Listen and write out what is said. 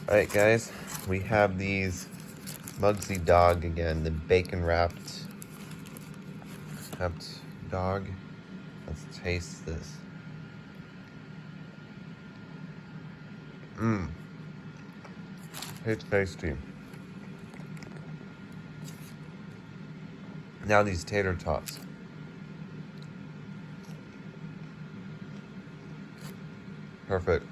Alright guys, we have these Mugsy dog again, the bacon wrapped dog. Let's taste this. It's tasty. Now these tater tots. Perfect.